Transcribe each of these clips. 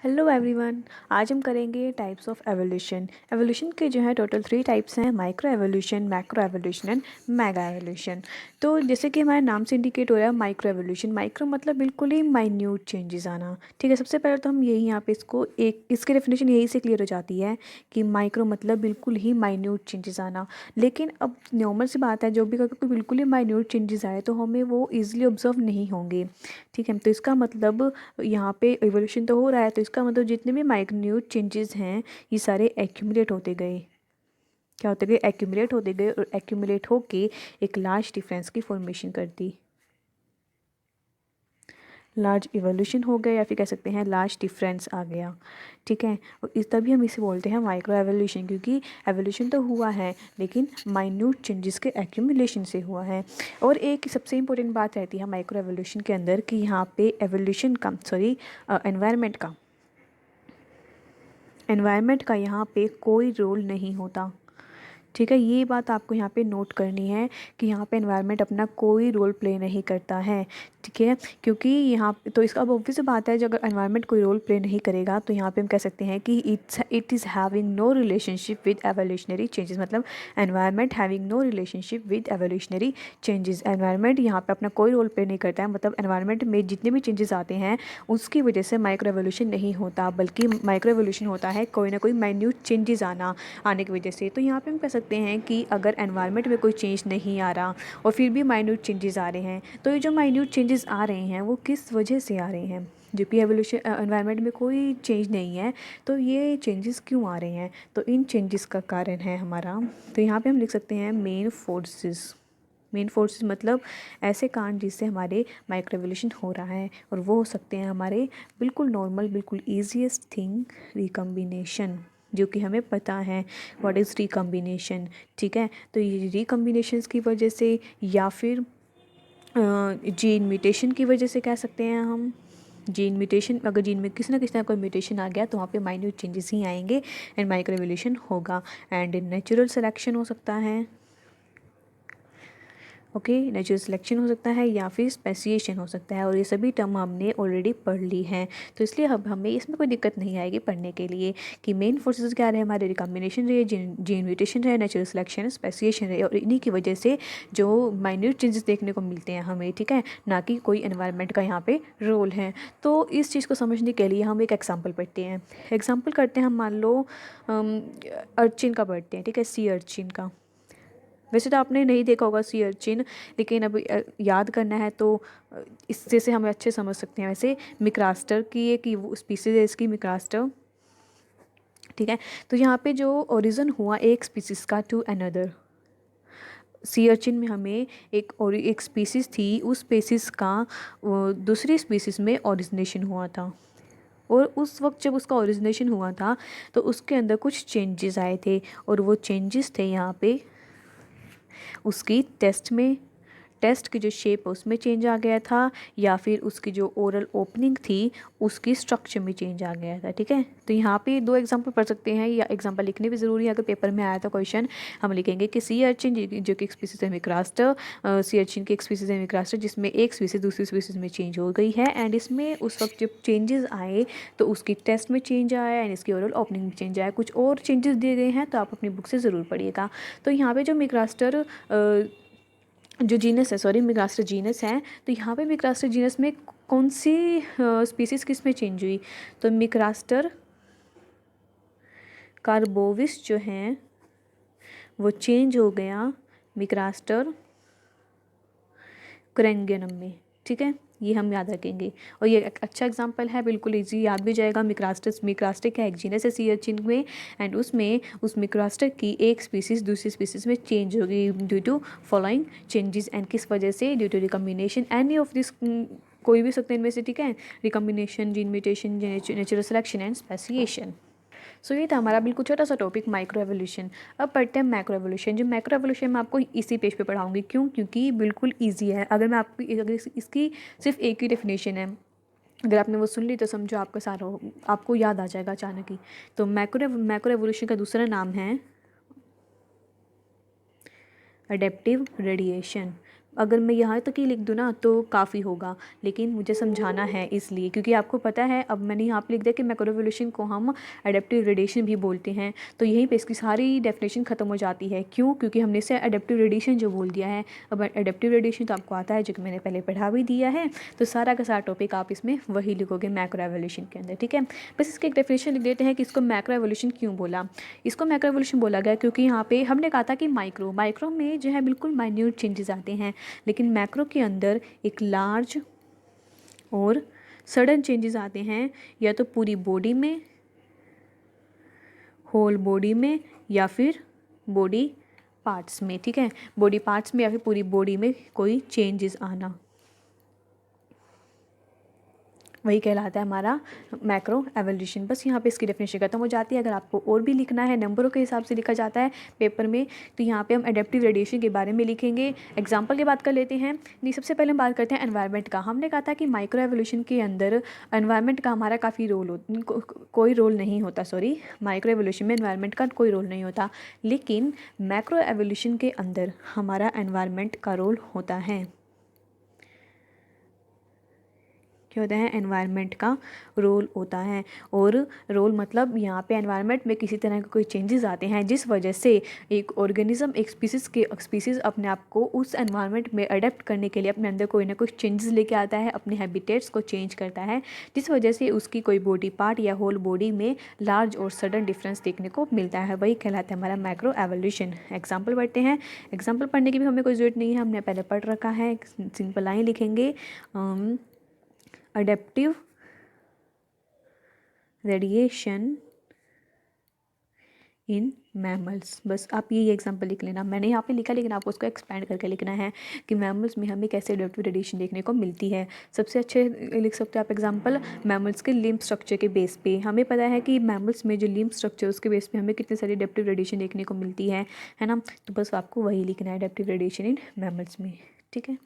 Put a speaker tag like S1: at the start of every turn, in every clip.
S1: Hello everyone. आज हम करेंगे टाइप्स ऑफ एवोल्यूशन। एवोल्यूशन के जो है टोटल 3 टाइप्स हैं, micro evolution, macro evolution and mega evolution. तो जैसे कि हमारे नाम से इंडिकेट हो रहा है माइक्रो एवोल्यूशन, माइक्रो मतलब बिल्कुल ही माइन्यूट चेंजेस आना। ठीक है, सबसे पहले तो हम यही यहाँ पे इसको एक इसकी डेफिनेशन यही से क्लियर हो जाती है कि माइक्रो मतलब बिल्कुल ही माइन्यूट चेंजेस आना। लेकिन अब नॉर्मल सी बात है, जो भी अगर कोई बिल्कुल ही माइन्यूट चेंजेस आए तो हमें वो ईजिली ऑब्जर्व नहीं होंगे। ठीक है, तो इसका मतलब यहाँ पे इवोल्यूशन तो हो रहा है, तो इसका मतलब जितने भी माइन्यूट चेंजेस हैं ये सारे एक्यूमुलेट होते गए। क्या होते गए? एक्यूमुलेट होते गए, और एक्यूमुलेट होके एक लार्ज डिफरेंस की फॉर्मेशन कर दी। लार्ज इवोल्यूशन हो गया, या फिर कह सकते हैं लार्ज डिफरेंस आ गया। ठीक है, और इस तभी हम इसे बोलते हैं माइक्रो एवोल्यूशन, क्योंकि एवोल्यूशन तो हुआ है लेकिन माइन्यूट चेंजेस के एक्यूमुलेशन से हुआ है। और एक सबसे इंपॉर्टेंट बात रहती है माइक्रो एवोल्यूशन के अंदर कि यहाँ पे एवोल्यूशन का एनवायरनमेंट का यहाँ पे कोई रोल नहीं होता। ठीक है, ये बात आपको यहाँ पे नोट करनी है कि यहाँ पे एनवायरनमेंट अपना कोई रोल प्ले नहीं करता है। ठीक है, क्योंकि यहाँ तो इसका अब ऑब्वियस बात है, जो अगर एनवायरनमेंट कोई रोल प्ले नहीं करेगा तो यहाँ पे हम कह सकते हैं कि it is having no relationship with evolutionary changes. मतलब environment having no relationship with evolutionary changes. Environment यहाँ पे अपना कोई रोल प्ले नहीं करता है, मतलब एनवायरनमेंट में जितने भी चेंजेस आते हैं उसकी वजह से माइक्रो एवोल्यूशन नहीं होता, बल्कि माइक्रो एवोल्यूशन होता है कोई ना कोई माइन्यूट चेंजेस आने की वजह से। तो यहाँ पे हम कह सकते हैं कि अगर एनवायरनमेंट में कोई चेंज नहीं आ रहा और फिर भी माइन्यूट चेंजेस आ रहे हैं, तो ये जो माइन्यूट चेंजेस आ रहे हैं वो किस वजह से आ रहे हैं? जबकि एवोल्यूशन एनवायरनमेंट में कोई चेंज नहीं है, तो ये चेंजेस क्यों आ रहे हैं? तो इन चेंजेस का कारण है हमारा, तो यहाँ पे हम लिख सकते हैं मेन फोर्सेस। मेन फोर्सेस मतलब ऐसे कारण जिससे हमारे माइक्रो एवोल्यूशन हो रहा है, और वो हो सकते हैं हमारे बिल्कुल नॉर्मल, बिल्कुल ईजीएस्ट थिंग, रिकम्बिनेशन, जो कि हमें पता है व्हाट इज़ रिकम्बिनेशन। ठीक है, तो ये रिकम्बिनेशंस की वजह से या फिर जीन म्यूटेशन की वजह से कह सकते हैं हम। जीन म्यूटेशन, अगर जीन में किसी ना किसी तरह कोई म्यूटेशन आ गया तो वहाँ पे माइन्यूट चेंजेस ही आएंगे एंड माइक्रो एवोल्यूशन होगा। एंड नेचुरल सिलेक्शन हो सकता है। ओके, नेचुरल सिलेक्शन हो सकता है या फिर स्पेसिएशन हो सकता है, और ये सभी टर्म हमने ऑलरेडी पढ़ ली हैं, तो इसलिए अब हमें इसमें कोई दिक्कत नहीं आएगी पढ़ने के लिए कि मेन फोर्सेस क्या रहे हमारे, रिकम्बिनेशन रहे, जीन म्यूटेशन रहे, नेचुरल सिलेक्शन, स्पेसिएशन रहे, और इन्हीं की वजह से जो माइन्यूट चेंजेस देखने को मिलते हैं हमें। ठीक है, ना कि कोई एनवायरनमेंट का यहाँ पे रोल है। तो इस चीज़ को समझने के लिए हम एक एग्जाम्पल पढ़ते हैं। एग्जाम्पल करते हैं, हम मान लो अर्चिन का पढ़ते हैं। ठीक है, सी अर्चिन का। वैसे तो आपने नहीं देखा होगा सी अर्चिन, लेकिन अब याद करना है तो इससे से हम अच्छे समझ सकते हैं। वैसे मिक्रास्टर की एक स्पीसीज है इसकी, मिक्रास्टर। ठीक है, तो यहाँ पे जो ओरिजिन हुआ एक स्पीसीज का टू अनदर, सी अर्चिन में हमें एक स्पीसीज थी, उस स्पीसीज का दूसरी स्पीसीज में ओरिजिनेशन हुआ था। और उस वक्त जब उसका ओरिजिनेशन हुआ था तो उसके अंदर कुछ चेंजेस आए थे, और वो चेंजेस थे यहाँ पे उसकी टेस्ट की जो शेप है उसमें चेंज आ गया था, या फिर उसकी जो ओरल ओपनिंग थी उसकी स्ट्रक्चर में चेंज आ गया था। ठीक है, तो यहाँ पे 2 एग्जांपल पढ़ सकते हैं, या एग्जांपल लिखने भी ज़रूरी है। अगर पेपर में आया था क्वेश्चन, हम लिखेंगे कि सी अर्चिन जो कि एक स्पीसीज है मिक्रास्टर, सी अर्चिन की एक स्पीसीज है मिक्रास्टर, जिसमें एक स्पीसीज दूसरी स्पीसीज में चेंज हो गई है, एंड इसमें उस वक्त जब चेंजेस आए तो उसकी टेस्ट में चेंज आया एंड इसकी ओरल ओपनिंग में चेंज आया। कुछ और चेंजेस दिए गए हैं तो आप अपनी बुक से ज़रूर पढ़िएगा। तो यहाँ पे जो मिक्रास्टर जो जीनस है, सॉरी मिक्रास्टर जीनस है, तो यहाँ पे मिक्रास्टर जीनस में कौन सी स्पीसीज किस में चेंज हुई? तो मिक्रास्टर कार्बोविस जो हैं वो चेंज हो गया मिक्रास्टर क्रेंगेनम में। ठीक है, ये हम याद रखेंगे, और ये एक अच्छा एग्जांपल है, बिल्कुल इजी याद भी जाएगा। मिक्रास्टर का एक जीनस है सी अर्चिन में, एंड उसमें उस मिक्रास्टर की एक स्पीसीज दूसरी स्पीसीज में चेंज हो गई due to following changes. And किस वजह से? Due to recombination, any of this, कोई भी सकते हैं इनमें से। ठीक है, recombination, gene mutation, natural selection and speciation. So ये था हमारा बिल्कुल छोटा सा टॉपिक माइक्रो एवोल्यूशन। अब पढ़ते हैं मैक्रो एवोल्यूशन। जो मैक्रो एवोल्यूशन मैं आपको इसी पेज पे पढ़ाऊंगी, क्यों? क्योंकि बिल्कुल इजी है। अगर मैं आपको अगर इसकी सिर्फ एक ही डेफिनेशन है, अगर आपने वो सुन ली तो समझो आपका सारा आपको याद आ जाएगा अचानक ही। तो मैक्रो एवोल्यूशन का दूसरा नाम है अडेप्टिव रेडिएशन। अगर मैं यहाँ तक ही लिख दूँ ना तो काफ़ी होगा, लेकिन मुझे समझाना है इसलिए, क्योंकि आपको पता है अब मैंने यहाँ पे लिख दिया कि मैक्रोएवोल्यूशन को हम एडेप्टिव रेडिएशन भी बोलते हैं। तो यहीं पे इसकी सारी डेफिनेशन ख़त्म हो जाती है। क्यों? क्योंकि हमने इसे एडेप्टिव रेडिएशन जो बोल दिया है। अब एडेप्टिव रेडिएशन तो आपको आता है, जो कि मैंने पहले पढ़ा भी दिया है। तो सारा का सारा टॉपिक आप इसमें वही लिखोगे मैक्रोएवोल्यूशन के अंदर, ठीक है। बस इसकी एक डेफिनेशन लिख देते हैं कि इसको मैक्रोएवोल्यूशन क्यों बोला। इसको मैक्रोएवोल्यूशन बोला गया क्योंकि यहाँ पे हमने कहा था कि माइक्रो में जो है बिल्कुल माइन्यूट चेंजेस आते हैं, लेकिन मैक्रो के अंदर एक लार्ज और सडन चेंजेस आते हैं, या तो पूरी बॉडी में, होल बॉडी में, या फिर बॉडी पार्ट्स में, ठीक है। बॉडी पार्ट्स में या फिर पूरी बॉडी में कोई चेंजेस आना, वही कहलाता है हमारा मैक्रो एवोल्यूशन। बस यहाँ पे इसकी डेफिनेशन खत्म हो जाती है। अगर आपको और भी लिखना है, नंबरों के हिसाब से लिखा जाता है पेपर में, तो यहाँ पे हम एडेप्टिव रेडिएशन के बारे में लिखेंगे। एग्जांपल की बात कर लेते हैं। नहीं, सबसे पहले हम बात करते हैं एनवायरनमेंट का। हमने कहा था कि माइक्रो एवोल्यूशन के अंदर एनवायरनमेंट का हमारा काफ़ी रोल कोई रोल नहीं होता, सॉरी, माइक्रो एवोल्यूशन में एनवायरनमेंट का कोई रोल नहीं होता, लेकिन मैक्रो एवोल्यूशन के अंदर हमारा एनवायरनमेंट का रोल होता है। क्या होता है? एनवायरनमेंट का रोल होता है। और रोल मतलब यहाँ पे एनवायरनमेंट में किसी तरह के कोई चेंजेस आते हैं जिस वजह से एक ऑर्गेनिज्म, एक स्पीसीज़ अपने आप को उस एनवायरनमेंट में अडेप्ट करने के लिए अपने अंदर कोई ना कोई चेंजेस लेके आता है, अपने हैबिटेट्स को चेंज करता है, जिस वजह से उसकी कोई बॉडी पार्ट या होल बॉडी में लार्ज और सडन डिफरेंस देखने को मिलता है। वही कहलाता है हमारा मैक्रो एवोल्यूशन। एग्जाम्पल पढ़ते हैं। एग्जाम्पल पढ़ने की भी हमें कोई ज़रूरत नहीं है, हमने पहले पढ़ रखा है। सिंपल लाइन लिखेंगे, adaptive radiation इन मैमल्स। बस आप ये एग्जांपल लिख लेना। मैंने यहाँ पे लिखा, लेकिन आपको उसको एक्सपेंड करके लिखना है कि मैमल्स में हमें कैसे एडेप्टिव रेडिएशन देखने को मिलती है। सबसे अच्छे लिख सकते हो आप एग्जांपल मैमल्स के लिम्ब स्ट्रक्चर के बेस पे। हमें पता है कि मैमल्स में जो लिम्ब स्ट्रक्चर उसके बेस पे हमें कितनी सारी एडेप्टिव रेडिएशन देखने को मिलती है ना। तो बस आपको वही लिखना है, एडेप्टिव रेडिएशन इन मैमल्स में, ठीक है।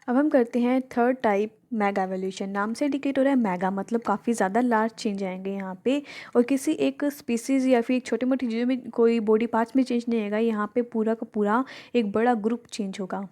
S1: अब हम करते हैं थर्ड टाइप, मैगा एवोल्यूशन। नाम से इंडिकेट हो रहा है मैगा, मतलब काफ़ी ज़्यादा लार्ज चेंज आएंगे यहाँ पे, और किसी एक स्पीसीज़ या फिर एक छोटी मोटी चीज़ों में कोई बॉडी पार्ट्स में चेंज नहीं आएगा। यहाँ पे पूरा का पूरा एक बड़ा ग्रुप चेंज होगा।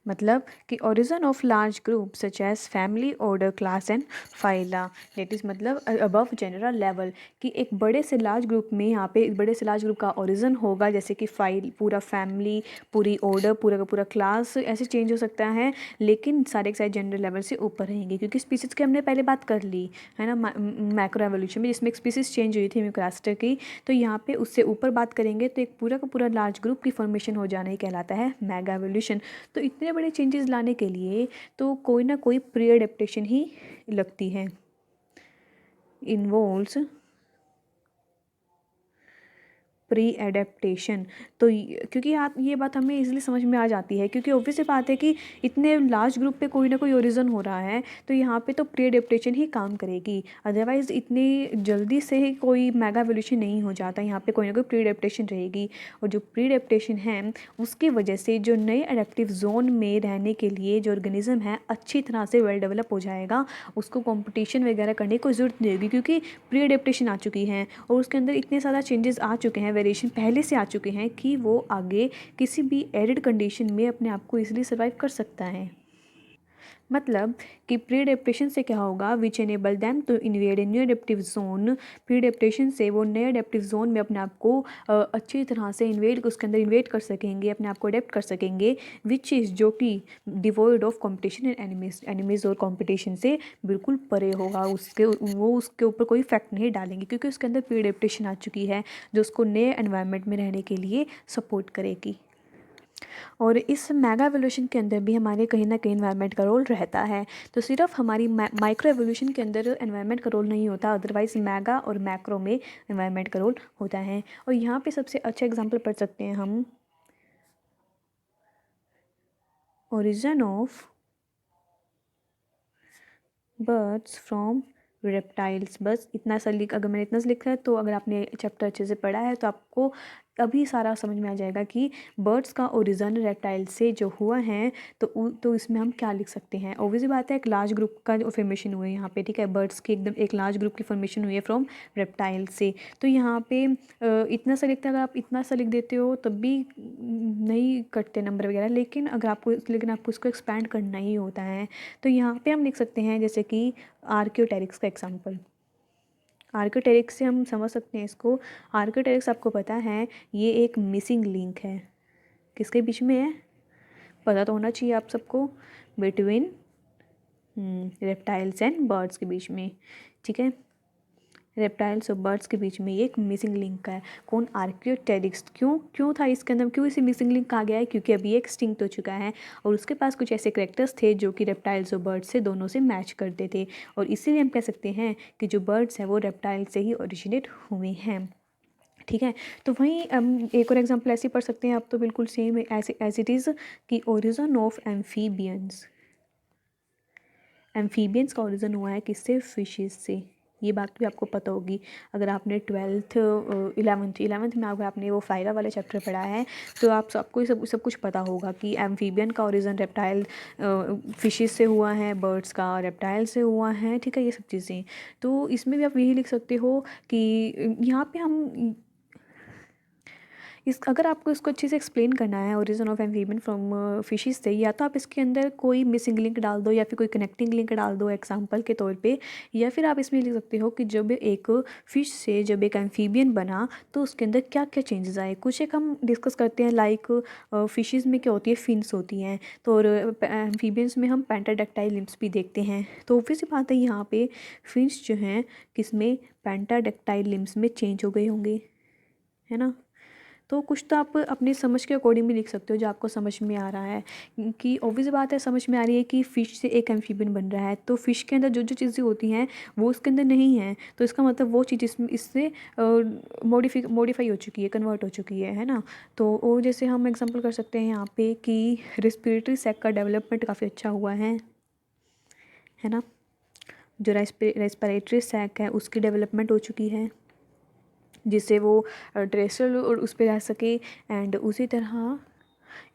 S1: मतलब कि origin of large group such as family, order, class and phyla. That is मतलब अबव जनरल लेवल, कि एक बड़े से लार्ज ग्रुप में, यहाँ पे बड़े से लार्ज ग्रुप का ओरिजिन होगा, जैसे कि फाइल, पूरा फैमिली, पूरी ऑर्डर, पूरा का पूरा क्लास, ऐसे चेंज हो सकता है, लेकिन सारे के सारे जनरल लेवल से ऊपर रहेंगे, क्योंकि स्पीसीज़ की हमने पहले बात कर ली है ना मैक्रो एवोल्यूशन में, जिसमें एक स्पीसीज़ चेंज हुई थी म्यूक्रास्टर की। तो यहाँ पे उससे ऊपर बात करेंगे तो एक पूरा का पूरा लार्ज ग्रुप की फॉर्मेशन हो जाना ही कहलाता है मैगा एवोल्यूशन। तो इतने बड़े चेंजेस लाने के लिए तो कोई ना कोई प्री एडेप्टेशन ही लगती है, इन्वॉल्व्स प्री एडेप्टेशन। तो क्योंकि आप ये बात हमें इजीली समझ में आ जाती है, क्योंकि ऑब्वियस सी बात है कि इतने लार्ज ग्रुप पे कोई ना कोई ओरिजिन हो रहा है, तो यहाँ पे तो प्री एडेप्टेशन ही काम करेगी। अदरवाइज़ इतनी जल्दी से ही कोई मेगा एवोल्यूशन नहीं हो जाता, यहाँ पे कोई ना कोई प्री एडेप्टेशन रहेगी। और जो प्री एडेप्टेशन है उसकी वजह से जो नए एडेप्टिव जोन में रहने के लिए जो ऑर्गेनिज्म है अच्छी तरह से वेल डेवलप हो जाएगा, उसको कॉम्पिटिशन वगैरह करने की ज़रूरत नहीं होगी, क्योंकि प्री एडेप्टेशन आ चुकी है और उसके अंदर इतने ज़्यादा चेंजेस आ चुके हैं, वेरिएशन पहले से आ चुके हैं, कि वो आगे किसी भी एरिड कंडीशन में अपने आप को इजीली सर्वाइव कर सकता है। मतलब कि प्री एडेप्टेशन से क्या होगा, which enable them to invade a new adaptive zone. Pre adaptation से वो नए एडेप्टिव जोन में अपने आप को अच्छी तरह से उसके अंदर इन्वेड कर सकेंगे, अपने आप को अडेप्ट कर सकेंगे, विच इज़ जो कि devoid of competition and enemies और कॉम्पिटिशन से बिल्कुल परे होगा। वो उसके ऊपर कोई इफेक्ट नहीं डालेंगे, क्योंकि उसके अंदर प्री एडेप्टेशन आ चुकी है जो उसको नए एनवायरनमेंट में रहने के लिए सपोर्ट करेगी। और इस मेगा एवोल्यूशन के अंदर भी हमारे कहीं ना कहीं एनवायरनमेंट का रोल रहता है। तो सिर्फ हमारी माइक्रो एवोल्यूशन के अंदर एनवायरनमेंट का रोल नहीं होता, अदरवाइज मेगा और मैक्रो में एनवायरनमेंट का रोल होता है। और यहाँ पे सबसे अच्छा एग्जांपल पढ़ सकते हैं हम, origin of birds from reptiles. बस इतना सा अगर मैंने इतना सा लिखा है, तो अगर आपने चैप्टर अच्छे से पढ़ा है तो आपको अभी सारा समझ में आ जाएगा कि बर्ड्स का ओरिजिन रेप्टाइल से जो हुआ है तो इसमें हम क्या लिख सकते हैं। ऑब्वियसली बात है, एक लार्ज ग्रुप का जो फॉर्मेशन हुआ है यहाँ पे, ठीक है, बर्ड्स की एकदम एक लार्ज ग्रुप की फॉर्मेशन हुई है फ्रॉम रेप्टाइल से। तो यहाँ पे इतना सा लिखते हैं, अगर आप इतना सा लिख देते हो तब भी नहीं कटते नंबर वगैरह, लेकिन आपको इसको एक्सपैंड करना ही होता है। तो यहाँ पे हम लिख सकते हैं जैसे कि आर्कियोटेरिक्स का एग्जाम्पल। आर्कियोटेरिक्स से हम समझ सकते हैं इसको। आर्कियोटेरिक्स आपको पता है ये एक मिसिंग लिंक है, किसके बीच में है, पता तो होना चाहिए आप सबको, बिटवीन रेप्टाइल्स एंड बर्ड्स के बीच में, ठीक है, रेप्टाइल्स और बर्ड्स के बीच में ये एक मिसिंग लिंक है। कौन, आर्कियोटेरिक्स। क्यों था इसके अंदर, क्यों इसे मिसिंग लिंक कहा गया है, क्योंकि अभी ये एक्सटिंक्ट हो चुका है और उसके पास कुछ ऐसे करेक्टर्स थे जो कि रेप्टाइल्स और बर्ड्स से दोनों से मैच करते थे, और इसीलिए हम कह सकते हैं कि जो बर्ड्स हैं वो रेप्टाइल से ही ओरिजिनेट हुए हैं, ठीक है। तो वहीं एक और एग्जांपल ऐसे पढ़ सकते हैं आप, तो बिल्कुल सेम ऐसे एज इट इज़ कि ओरिजिन ऑफ एम्फीबियंस। एम्फीबियंस का ओरिजिन हुआ है किससे, फिशेस से। ये बात भी आपको पता होगी अगर आपने 11th में अगर आपने वो फाइरा वाला चैप्टर पढ़ा है, तो आप सबको सब कुछ पता होगा कि एम्फीबियन का ओरिजिन रेप्टाइल फिशेस से हुआ है, बर्ड्स का रेप्टाइल से हुआ है, ठीक है, ये सब चीज़ें। तो इसमें भी आप यही लिख सकते हो कि यहाँ पे हम अगर आपको इसको अच्छे से एक्सप्लेन करना है origin of amphibian from fishes से, या तो आप इसके अंदर कोई मिसिंग लिंक डाल दो या फिर कोई कनेक्टिंग लिंक डाल दो एग्जांपल के तौर पे, या फिर आप इसमें लिख सकते हो कि जब एक फ़िश से जब एक एम्फीबियन बना तो उसके अंदर क्या क्या चेंजेस आए। कुछ एक हम डिस्कस करते हैं, लाइक फिशेज़ में क्या होती है, फिन्स होती हैं, तो और एम्फीबियंस में हम पेंटाडेक्टाइल लिम्स भी देखते हैं। तो ऑब्वियस बात है यहाँ पे फिन्स जो हैं किसमें, पेंटाडेक्टाइल लिम्स में चेंज हो गए होंगे, है ना। तो कुछ तो आप अपनी समझ के अकॉर्डिंग भी लिख सकते हो जो आपको समझ में आ रहा है, कि ऑब्वियस बात है समझ में आ रही है कि फ़िश से एक एम्फीबियन बन रहा है, तो फ़िश के अंदर जो जो चीज़ें होती हैं वो उसके अंदर नहीं हैं, तो इसका मतलब वो चीज़ इससे मॉडिफाई हो चुकी है, कन्वर्ट हो चुकी है ना। तो और जैसे हम एग्जांपल कर सकते हैं यहाँ पे कि रेस्पिरेटरी सैक का डेवलपमेंट काफ़ी अच्छा हुआ है ना। जो रेस्पिरेटरी सैक है उसकी डेवलपमेंट हो चुकी है जिससे वो टेरेस्ट्रियल और उस पर रह सके, एंड उसी तरह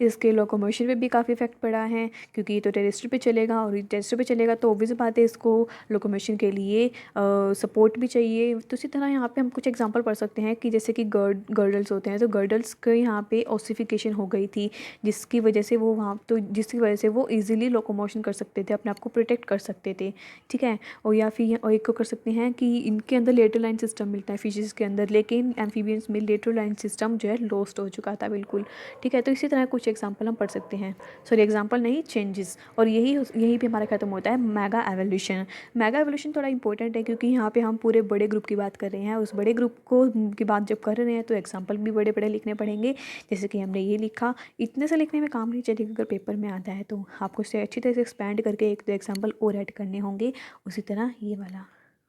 S1: इसके लोकोमोशन पे भी काफ़ी इफेक्ट पड़ा है, क्योंकि ये तो टेरेस्ट्री पे चलेगा और टेरेस्ट्री पे चलेगा तो ऑब्वियस बात है इसको लोकोमोशन के लिए सपोर्ट भी चाहिए। तो इसी तरह यहाँ पे हम कुछ एग्जांपल पढ़ सकते हैं कि जैसे कि गर्डल्स होते हैं, तो गर्डल्स के यहाँ पे ऑसिफिकेशन हो गई थी जिसकी वजह से वो ईजिली लोकोमोशन कर सकते थे, अपने आप को प्रोटेक्ट कर सकते थे, ठीक है। और या फिर और एक को कर सकते हैं कि इनके अंदर लेटरल लाइन सिस्टम मिलता है फिशेज़ के अंदर, लेकिन एम्फीबियंस में लेटरल लाइन सिस्टम जो है लॉस्ट हो चुका था बिल्कुल, ठीक है। तो इसी तरह कुछ एग्जांपल हम पढ़ सकते हैं, सॉरी एग्जांपल नहीं, चेंजेस। और यही पे हमारा खत्म होता है मेगा एवोल्यूशन। मेगा एवोल्यूशन थोड़ा इंपॉर्टेंट है क्योंकि यहाँ पे हम पूरे बड़े ग्रुप की बात कर रहे हैं, उस बड़े ग्रुप की बात जब कर रहे हैं तो एग्जांपल भी बड़े बड़े लिखने पड़ेंगे। जैसे कि हमने ये लिखा, इतने से लिखने में काम नहीं चलेगा, अगर पेपर में आता है तो आपको इसे अच्छी तरह से एक्सपैंड करके एक दो एग्जाम्पल और ऐड करने होंगे, उसी तरह ये वाला,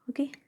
S1: ओके।